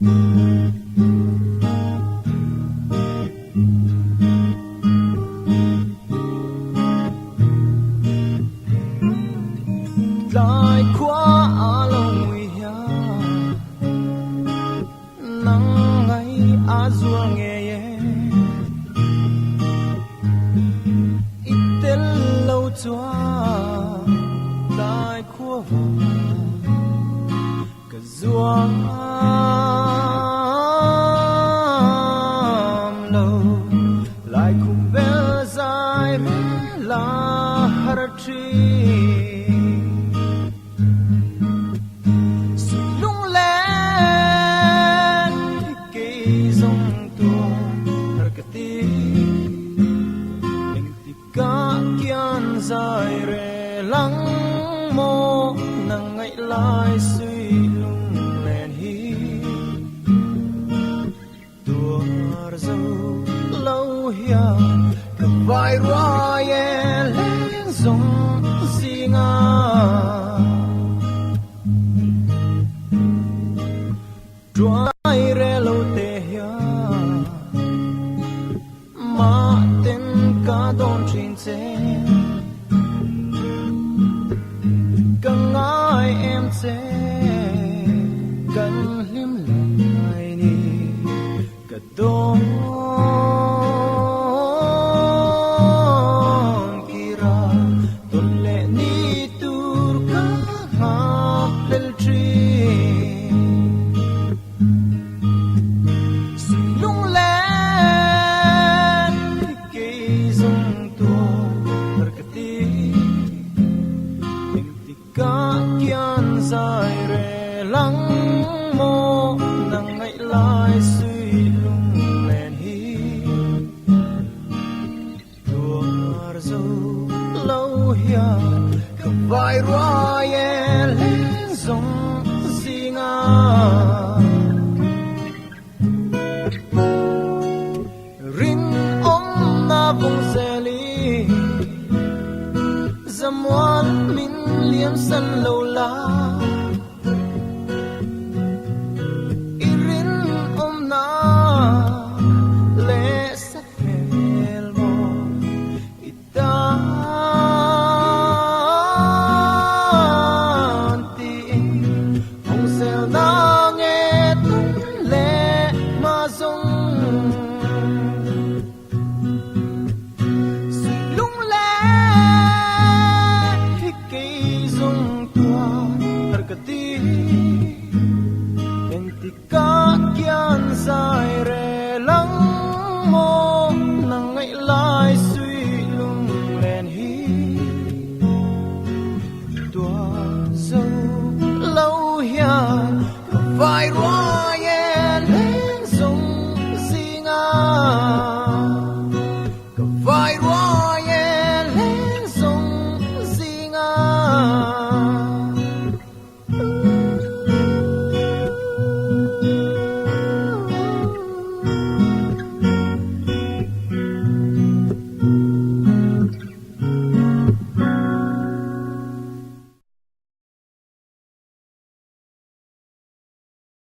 lại qua lòng nguy hiểm nắng ngày azul nghe ít tên lâu chúa lại qua cả doang lâu lại cùng bé dài là hartri dài rè lắng mô nắng ngày lại suy lung lên hi tua dâu lâu hiền cầm vai roa ye lên dòng gì ngà trai rè lâu tê hiền mà tên cả đón trên xe cần ai em sẽ cần liếm lại đi cả đôi kira tuần lệ ni tur cả ngọc lên tri lung lên cây rong tua berkati kian dài rè lắng mô nắng ngày lại suy lung lên hi tua dâu lâu hiền cầm vai roa ye lên dòng gì ngà rin om na vùng xe li zamuan min liam san lâu la irin na le sắc hel mo itan tin phong sel na nghe tung le ma zong lung le cây rong tua berkati entika kian dài rè lắng mô nắng ngày lại suy lung lên hi tua